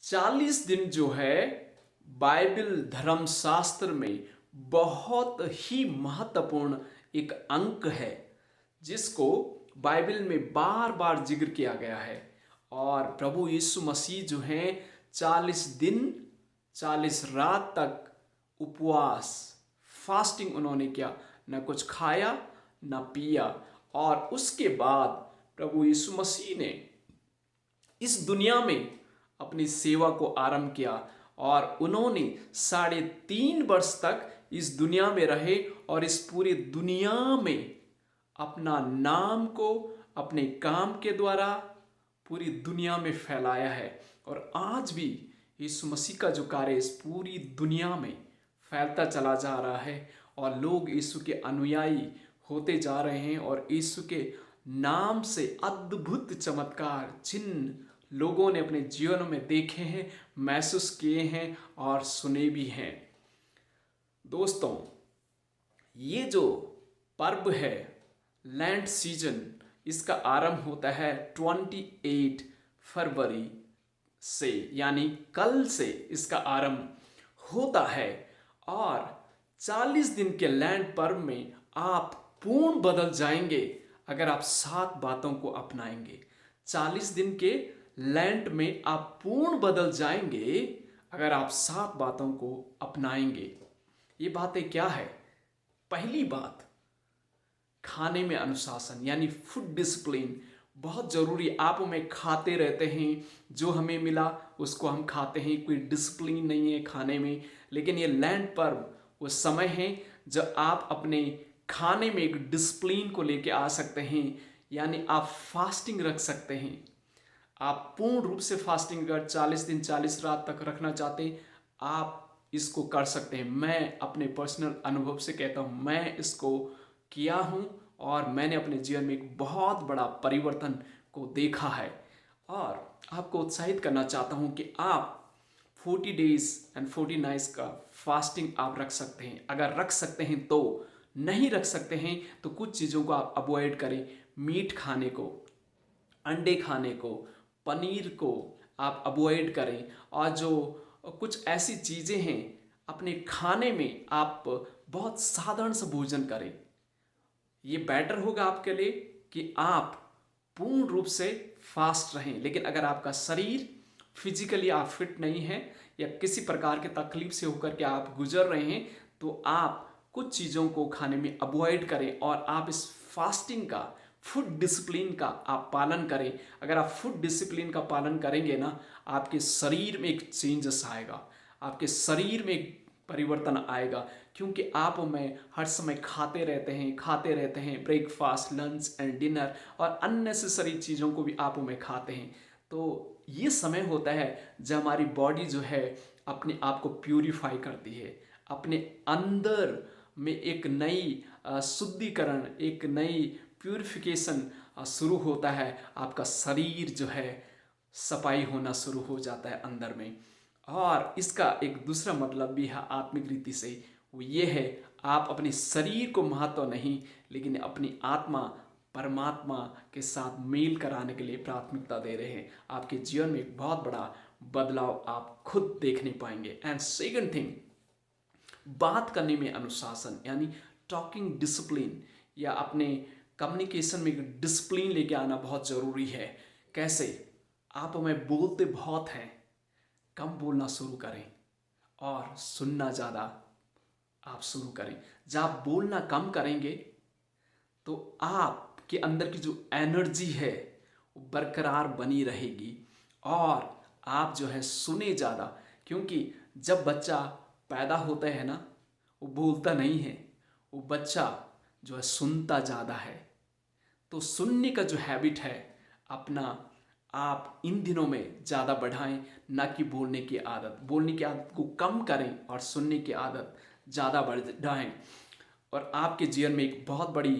40 दिन जो है बाइबल धर्मशास्त्र में बहुत ही महत्वपूर्ण एक अंक है जिसको बाइबल में बार बार जिक्र किया गया है। और प्रभु यीशु मसीह जो हैं 40 दिन 40 रात तक उपवास फास्टिंग उन्होंने किया, न कुछ खाया न पिया। और उसके बाद प्रभु यीशु मसीह ने इस दुनिया में अपनी सेवा को आरंभ किया और उन्होंने 3.5 वर्ष तक इस दुनिया में रहे और इस पूरी दुनिया में अपना नाम को अपने काम के द्वारा पूरी दुनिया में फैलाया है। और आज भी यीशु मसीह का जो कार्य इस पूरी दुनिया में फैलता चला जा रहा है और लोग यीशु के अनुयायी होते जा रहे हैं और यीशु के नाम से अद्भुत चमत्कार चिन्ह लोगों ने अपने जीवन में देखे हैं, महसूस किए हैं और सुने भी हैं। दोस्तों, ये जो पर्व है लैंड सीजन, इसका आरंभ होता है 28 फरवरी से, यानी कल से इसका आरंभ होता है। और 40 दिन के लैंड पर्व में आप पूर्ण बदल जाएंगे अगर आप 7 बातों को अपनाएंगे। 40 दिन के लैंड में आप पूर्ण बदल जाएंगे अगर आप 7 बातों को अपनाएंगे। ये बातें क्या है? पहली बात, खाने में अनुशासन यानी फूड डिसिप्लिन बहुत जरूरी। आप हमें खाते रहते हैं, जो हमें मिला उसको हम खाते हैं, कोई डिसिप्लिन नहीं है खाने में। लेकिन ये लैंड पर्व वो समय है जब आप अपने खाने में एक डिसिप्लिन को लेके आ सकते हैं, यानी आप फास्टिंग रख सकते हैं। आप पूर्ण रूप से फास्टिंग अगर 40 दिन 40 रात तक रखना चाहते हैं, आप इसको कर सकते हैं। मैं अपने पर्सनल अनुभव से कहता हूँ, मैं इसको किया हूँ और मैंने अपने जीवन में एक बहुत बड़ा परिवर्तन को देखा है। और आपको उत्साहित करना चाहता हूँ कि आप 40 डेज एंड 40 नाइट्स का फास्टिंग आप रख सकते हैं। अगर रख सकते हैं तो, नहीं रख सकते हैं तो कुछ चीज़ों को आप अवॉइड करें। मीट खाने को, अंडे खाने को, पनीर को आप अवॉइड करें। और जो कुछ ऐसी चीज़ें हैं अपने खाने में आप बहुत साधारण सा भोजन करें। ये बेटर होगा आपके लिए कि आप पूर्ण रूप से फास्ट रहें। लेकिन अगर आपका शरीर फिजिकली आप फिट नहीं है या किसी प्रकार के तकलीफ से होकर के आप गुजर रहे हैं, तो आप कुछ चीज़ों को खाने में अवॉइड करें और आप इस फास्टिंग का, फूड डिसिप्लिन का आप पालन करें। अगर आप फूड डिसिप्लिन का पालन करेंगे ना, आपके शरीर में एक चेंजेस आएगा, आपके शरीर में एक परिवर्तन आएगा। क्योंकि आप में हर समय खाते रहते हैं ब्रेकफास्ट, लंच एंड डिनर, और अननेसेसरी चीज़ों को भी आप में खाते हैं। तो ये समय होता है जब हमारी बॉडी जो है अपने आप को प्यूरिफाई करती है, अपने अंदर में एक नई शुद्धिकरण, एक नई प्यूरिफिकेशन शुरू होता है। आपका शरीर जो है सफाई होना शुरू हो जाता है अंदर में। और इसका एक दूसरा मतलब भी है आत्मिक रीति से, वो ये है, आप अपने शरीर को महत्व नहीं लेकिन अपनी आत्मा परमात्मा के साथ मेल कराने के लिए प्राथमिकता दे रहे हैं। आपके जीवन में एक बहुत बड़ा बदलाव आप खुद देखने पाएंगे। एंड सेकंड थिंग, बात करने में अनुशासन यानी टॉकिंग डिसिप्लिन, या अपने कम्युनिकेशन में एक डिसिप्लिन लेके आना बहुत ज़रूरी है। कैसे? आप हमें बोलते बहुत हैं, कम बोलना शुरू करें और सुनना ज़्यादा आप शुरू करें। जब आप बोलना कम करेंगे तो आपके अंदर की जो एनर्जी है वो बरकरार बनी रहेगी और आप जो है सुने ज़्यादा। क्योंकि जब बच्चा पैदा होता है ना, वो बोलता नहीं है, वो बच्चा जो है सुनता ज़्यादा है। तो सुनने का जो हैबिट है अपना आप इन दिनों में ज़्यादा बढ़ाएं, ना कि बोलने की आदत। बोलने की आदत को कम करें और सुनने की आदत ज़्यादा बढ़ाएं, और आपके जीवन में एक बहुत बड़ी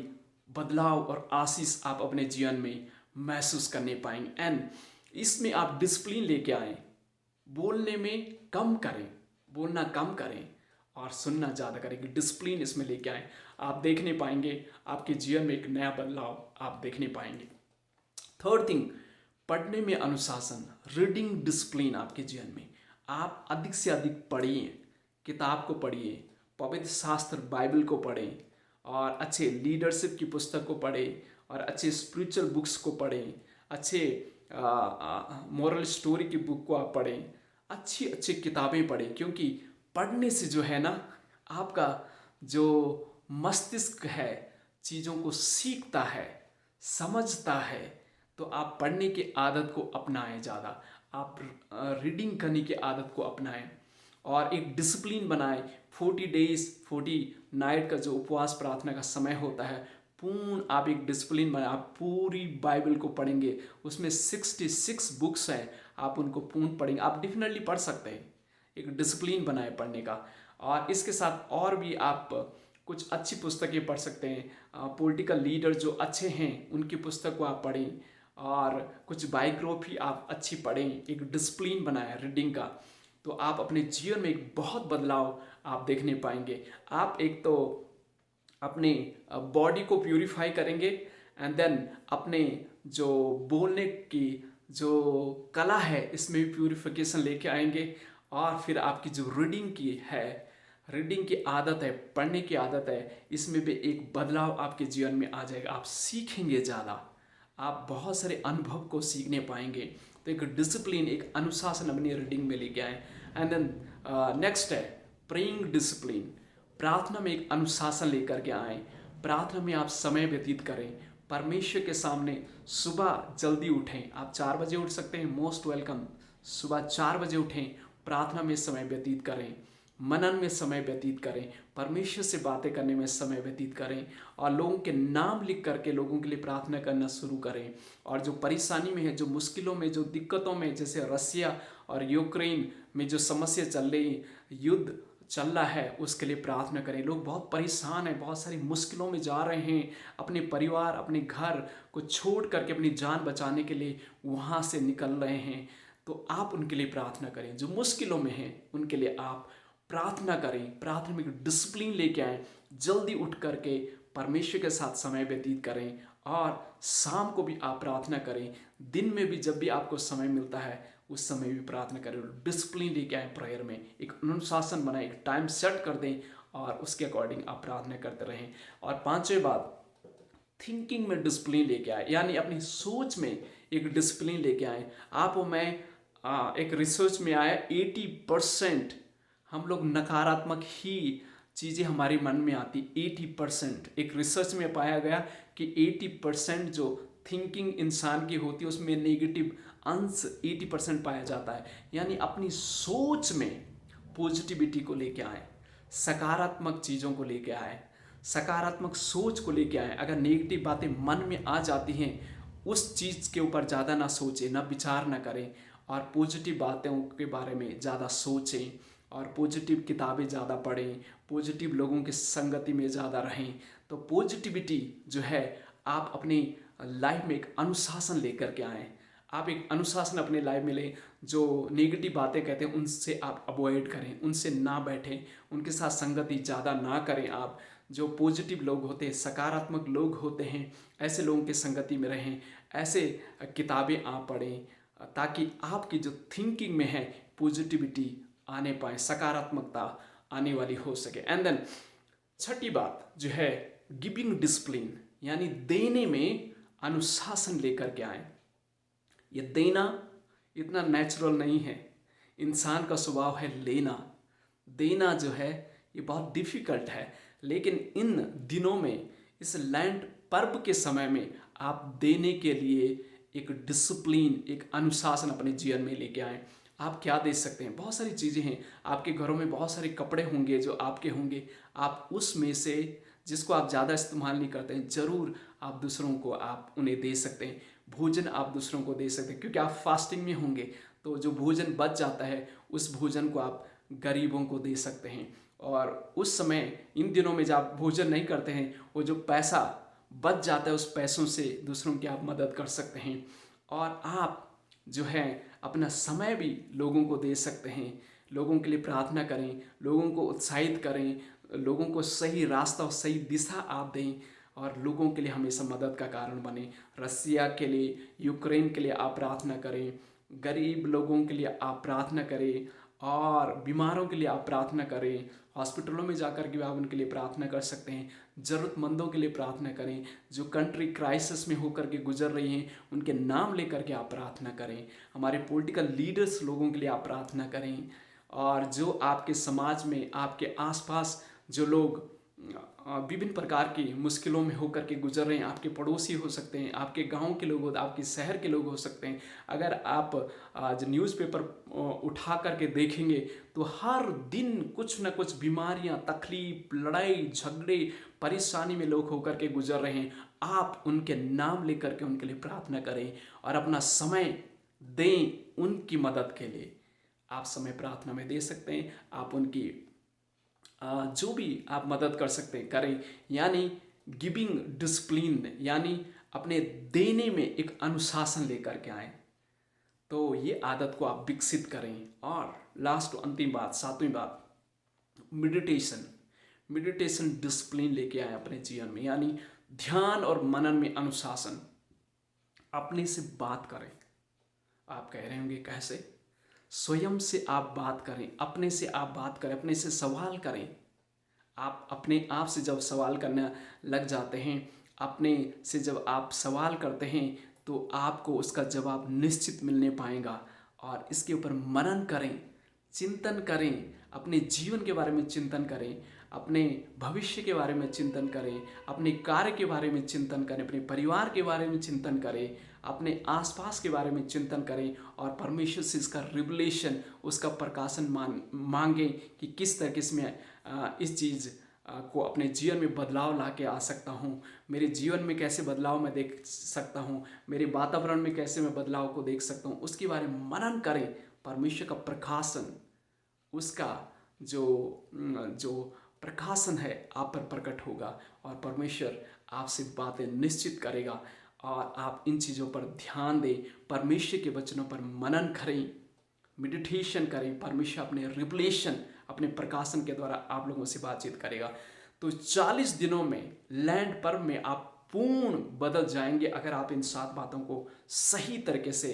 बदलाव और आशीष आप अपने जीवन में महसूस करने पाएंगे। एंड इसमें आप डिसिप्लिन लेके आएँ, बोलने में कम करें, बोलना कम करें और सुनना ज़्यादा करें, कि डिसिप्लिन इसमें लेके आएँ। आप देखने पाएंगे आपके जीवन में एक नया बदलाव आप देखने पाएंगे। थर्ड थिंग, पढ़ने में अनुशासन, रीडिंग डिसिप्लिन आपके जीवन में। आप अधिक से अधिक पढ़िए, किताब को पढ़िए, पवित्र शास्त्र बाइबल को पढ़ें, और अच्छे लीडरशिप की पुस्तक को पढ़ें, और अच्छे स्पिरिचुअल बुक्स को पढ़ें, अच्छे मोरल स्टोरी की बुक को आप पढ़ें, अच्छी अच्छी किताबें पढ़ें। क्योंकि पढ़ने से जो है ना, आपका जो मस्तिष्क है चीज़ों को सीखता है, समझता है। तो आप पढ़ने की आदत को अपनाएं ज़्यादा, आप रीडिंग करने की आदत को अपनाएं, और एक डिसिप्लिन बनाएं। 40 डेज 40 नाइट का जो उपवास प्रार्थना का समय होता है, पूर्ण आप एक डिसिप्लिन बनाएं। आप पूरी बाइबल को पढ़ेंगे, उसमें 66 बुक्स हैं, आप उनको पूर्ण पढ़ेंगे। आप डेफिनेटली पढ़ सकते हैं, एक डिसिप्लिन बनाए पढ़ने का। और इसके साथ और भी आप कुछ अच्छी पुस्तकें पढ़ सकते हैं। पॉलिटिकल लीडर जो अच्छे हैं उनकी पुस्तक को आप पढ़ें, और कुछ बायोग्राफी आप अच्छी पढ़ें, एक डिसिप्लिन बनाएं रीडिंग का। तो आप अपने जीवन में एक बहुत बदलाव आप देखने पाएंगे। आप एक तो अपने बॉडी को प्यूरिफाई करेंगे, एंड देन अपने जो बोलने की जो कला है इसमें भी प्यूरिफिकेशन लेके आएंगे। और फिर आपकी जो रीडिंग की है, रीडिंग की आदत है, पढ़ने की आदत है, इसमें भी एक बदलाव आपके जीवन में आ जाएगा। आप सीखेंगे ज़्यादा, आप बहुत सारे अनुभव को सीखने पाएंगे। तो एक डिसिप्लिन, एक अनुशासन अपनी रीडिंग में लेके आए। एंड देन नेक्स्ट है प्रेइंग डिसिप्लिन। प्रार्थना में एक अनुशासन लेकर के आए। प्रार्थना में आप समय व्यतीत करें, परमेश्वर के सामने सुबह जल्दी उठें। आप 4 बजे उठ सकते हैं, मोस्ट वेलकम। सुबह 4 बजे उठें, प्रार्थना में समय व्यतीत करें, मनन में समय व्यतीत करें, परमेश्वर से बातें करने में समय व्यतीत करें, और लोगों के नाम लिख करके लोगों के लिए प्रार्थना करना शुरू करें। और जो परेशानी में है, जो मुश्किलों में, जो दिक्कतों में, जैसे रसिया और यूक्रेन में जो समस्या चल रही, युद्ध चल रहा है, उसके लिए प्रार्थना करें। लोग बहुत परेशान हैं, बहुत सारी मुश्किलों में जा रहे हैं, अपने परिवार, अपने घर को छोड़ करके अपनी जान बचाने के लिए वहाँ से निकल रहे हैं। तो आप उनके लिए प्रार्थना करें, जो मुश्किलों में हैं उनके लिए आप प्रार्थना करें। प्रार्थना में डिसिप्लिन लेके आएँ, जल्दी उठ करके परमेश्वर के साथ समय व्यतीत करें, और शाम को भी आप प्रार्थना करें। दिन में भी जब भी आपको समय मिलता है उस समय भी प्रार्थना करें। डिसिप्लिन लेके आए प्रेयर में, एक अनुशासन बनाए, एक टाइम सेट कर दें, और उसके अकॉर्डिंग आप प्रार्थना करते रहें। और पांचवी बात, थिंकिंग में डिसिप्लिन लेके आए, यानी अपनी सोच में एक डिसिप्लिन लेके आए। आप और मैं एक रिसर्च में आया 80% हम लोग नकारात्मक ही चीज़ें हमारे मन में आती। 80% एक रिसर्च में पाया गया कि 80% जो थिंकिंग इंसान की होती है उसमें नेगेटिव अंश 80% पाया जाता है। यानी अपनी सोच में पॉजिटिविटी को लेके आए, सकारात्मक चीज़ों को लेके आए, सकारात्मक सोच को लेके आए। अगर नेगेटिव बातें मन में आ जाती हैं, उस चीज़ के ऊपर ज़्यादा ना सोचें, ना विचार ना करें, और पॉजिटिव बातों के बारे में ज़्यादा सोचें, और पॉजिटिव किताबें ज़्यादा पढ़ें, पॉजिटिव लोगों की संगति में ज़्यादा रहें। तो पॉजिटिविटी जो है, आप अपनी लाइफ में एक अनुशासन लेकर के आएँ। आप एक अनुशासन अपने लाइफ में लें। जो नेगेटिव बातें कहते हैं उनसे आप अवॉइड करें, उनसे ना बैठें, उनके साथ संगति ज़्यादा ना करें। आप जो पॉजिटिव लोग होते हैं, सकारात्मक लोग होते हैं, ऐसे लोगों की संगति में रहें, ऐसे किताबें आप पढ़ें, ताकि आपकी जो थिंकिंग में है पॉजिटिविटी आने पाए, सकारात्मकता आने वाली हो सके। एंड देन छठी बात जो है गिविंग डिसिप्लिन, यानी देने में अनुशासन लेकर के आए। ये देना इतना नेचुरल नहीं है, इंसान का स्वभाव है लेना। देना जो है ये बहुत डिफ़िकल्ट है, लेकिन इन दिनों में, इस लैंड पर्व के समय में आप देने के लिए एक डिसिप्लिन, एक अनुशासन अपने जीवन में लेके आएँ। आप क्या दे सकते हैं? बहुत सारी चीज़ें हैं। आपके घरों में बहुत सारे कपड़े होंगे जो आपके होंगे, आप उसमें से जिसको आप ज़्यादा इस्तेमाल नहीं करते हैं, ज़रूर आप दूसरों को आप उन्हें दे सकते हैं। भोजन आप दूसरों को दे सकते हैं, क्योंकि आप फास्टिंग में होंगे, तो जो भोजन बच जाता है उस भोजन को आप गरीबों को दे सकते हैं। और उस समय, इन दिनों में जब आप भोजन नहीं करते हैं, वो जो पैसा बच जाता है उस पैसों से दूसरों की आप मदद कर सकते हैं। और आप जो है अपना समय भी लोगों को दे सकते हैं। लोगों के लिए प्रार्थना करें, लोगों को उत्साहित करें, लोगों को सही रास्ता और सही दिशा आप दें। और लोगों के लिए हमेशा मदद का कारण बने। रसिया के लिए, यूक्रेन के लिए आप प्रार्थना करें, गरीब लोगों के लिए आप प्रार्थना करें, और बीमारों के लिए आप प्रार्थना करें। हॉस्पिटलों में जाकर के भी आप उनके लिए प्रार्थना कर सकते हैं। ज़रूरतमंदों के लिए प्रार्थना करें। जो कंट्री क्राइसिस में होकर के गुजर रही हैं उनके नाम लेकर के आप प्रार्थना करें। हमारे पॉलिटिकल लीडर्स लोगों के लिए आप प्रार्थना करें। और जो आपके समाज में, आपके आसपास जो लोग विभिन्न प्रकार की मुश्किलों में होकर के गुजर रहे हैं, आपके पड़ोसी हो सकते हैं, आपके गांव के लोग हो, आपके शहर के लोग हो सकते हैं। अगर आप आज न्यूज़पेपर उठा करके देखेंगे तो हर दिन कुछ न कुछ बीमारियां, तकलीफ, लड़ाई झगड़े, परेशानी में लोग होकर के गुजर रहे हैं। आप उनके नाम लेकर के उनके लिए प्रार्थना करें और अपना समय दें उनकी मदद के लिए। आप समय प्रार्थना में दे सकते हैं। आप उनकी जो भी आप मदद कर सकते हैं करें। यानी गिविंग डिसिप्लिन, यानी अपने देने में एक अनुशासन लेकर के आए। तो ये आदत को आप विकसित करें। और लास्ट अंतिम बात, सातवीं बात, मेडिटेशन। मेडिटेशन डिसिप्लिन लेके आए अपने जीवन में, यानी ध्यान और मनन में अनुशासन। अपने से बात करें। आप कह रहे होंगे कैसे? स्वयं से आप बात करें, अपने से आप बात करें, अपने से सवाल करें। आप अपने आप से जब सवाल करना लग जाते हैं, अपने से जब आप सवाल करते हैं तो आपको उसका जवाब निश्चित मिलने पाएगा। और इसके ऊपर मनन करें, चिंतन करें, अपने जीवन के बारे में चिंतन करें, अपने भविष्य के बारे में चिंतन करें, अपने कार्य के बारे में चिंतन करें, अपने परिवार के बारे में चिंतन करें, अपने आसपास के बारे में चिंतन करें। और परमेश्वर से इसका रिवलेशन, उसका प्रकाशन मांगें कि किस तरीके से मैं इस चीज़ को अपने जीवन में बदलाव ला के आ सकता हूँ। मेरे जीवन में कैसे बदलाव मैं देख सकता हूँ, मेरे वातावरण में कैसे मैं बदलाव को देख सकता हूँ, उसके बारे में मनन करें। परमेश्वर का प्रकाशन, उसका जो प्रकाशन है आप पर प्रकट होगा और परमेश्वर आपसे बातें निश्चित करेगा। और आप इन चीज़ों पर ध्यान दें, परमेश्वर के वचनों पर मनन करें, मेडिटेशन करें। परमेश्वर अपने रिवलेशन, अपने प्रकाशन के द्वारा आप लोगों से बातचीत करेगा। तो 40 दिनों में लैंड पर्व में आप पूर्ण बदल जाएंगे अगर आप इन 7 बातों को सही तरीके से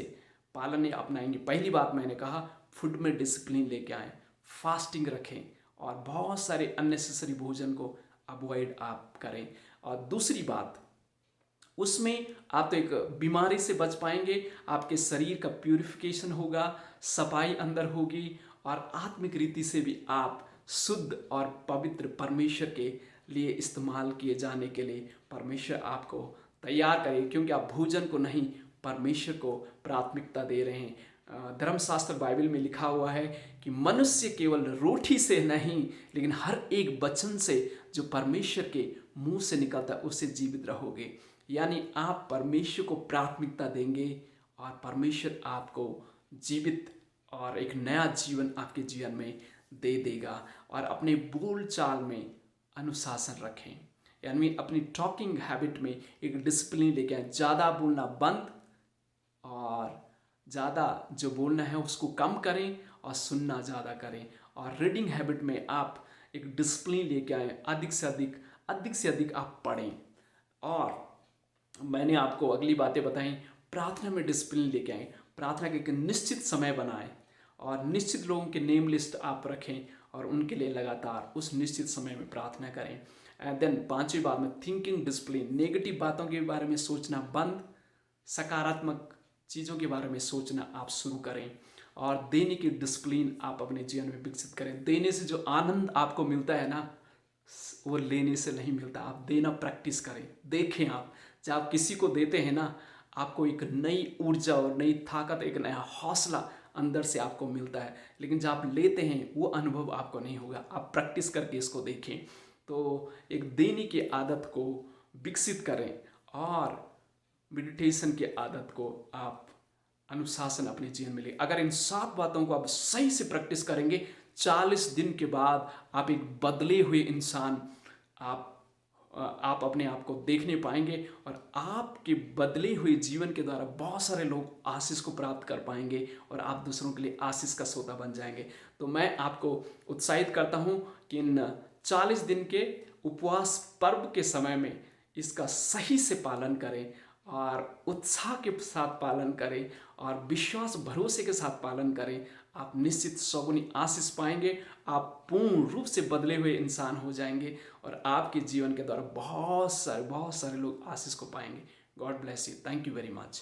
पालन में अपनाएंगे। पहली बात मैंने कहा, फूड में डिसिप्लिन लेके आएँ, फास्टिंग रखें और बहुत सारे अननेसेसरी भोजन को अवॉइड आप करें। और दूसरी बात, उसमें आप तो एक बीमारी से बच पाएंगे, आपके शरीर का प्यूरिफिकेशन होगा, सफाई अंदर होगी और आत्मिक रीति से भी आप शुद्ध और पवित्र परमेश्वर के लिए इस्तेमाल किए जाने के लिए परमेश्वर आपको तैयार करे, क्योंकि आप भोजन को नहीं परमेश्वर को प्राथमिकता दे रहे हैं। धर्मशास्त्र बाइबल में लिखा हुआ है कि मनुष्य केवल रोटी से नहीं लेकिन हर एक वचन से जो परमेश्वर के मुंह से निकलता है उससे जीवित रहोगे। यानी आप परमेश्वर को प्राथमिकता देंगे और परमेश्वर आपको जीवित और एक नया जीवन आपके जीवन में दे देगा। और अपने बोल चाल में अनुशासन रखें, यानी अपनी टॉकिंग हैबिट में एक डिसिप्लिन लेके आए। ज़्यादा बोलना बंद और ज़्यादा जो बोलना है उसको कम करें और सुनना ज़्यादा करें। और रीडिंग हैबिट में आप एक डिसिप्लिन लेके आए, अधिक से अधिक आप पढ़ें। और मैंने आपको अगली बातें बताई, प्रार्थना में डिसिप्लिन लेके आएँ, प्रार्थना के एक निश्चित समय बनाएं और निश्चित लोगों के नेम लिस्ट आप रखें और उनके लिए लगातार उस निश्चित समय में प्रार्थना करें। एंड देन 5वीं बात में थिंकिंग डिसिप्लिन, नेगेटिव बातों के बारे में सोचना बंद, सकारात्मक चीज़ों के बारे में सोचना आप शुरू करें। और देने की डिसिप्लिन आप अपने जीवन में विकसित करें। देने से जो आनंद आपको मिलता है ना, वो लेने से नहीं मिलता। आप देना प्रैक्टिस करें। देखें, आप जब आप किसी को देते हैं ना, आपको एक नई ऊर्जा और नई ताकत, एक नया हौसला अंदर से आपको मिलता है। लेकिन जब आप लेते हैं वो अनुभव आपको नहीं होगा। आप प्रैक्टिस करके इसको देखें। तो एक देने की आदत को विकसित करें और मेडिटेशन की आदत को आप अनुशासन अपने जीवन में ले। अगर इन 7 बातों को आप सही से प्रैक्टिस करेंगे, 40 दिन के बाद आप एक बदले हुए इंसान आप अपने आप को देखने पाएंगे और आपके बदले हुए जीवन के द्वारा बहुत सारे लोग आशीष को प्राप्त कर पाएंगे और आप दूसरों के लिए आशीष का स्रोत बन जाएंगे। तो मैं आपको उत्साहित करता हूं कि इन 40 दिन के उपवास पर्व के समय में इसका सही से पालन करें और उत्साह के साथ पालन करें और विश्वास भरोसे के साथ पालन करें, आप निश्चित सगुनी आशीष पाएंगे। आप पूर्ण रूप से बदले हुए इंसान हो जाएंगे और आपके जीवन के द्वारा बहुत सारे लोग आशीष को पाएंगे। God bless you. Thank you very much.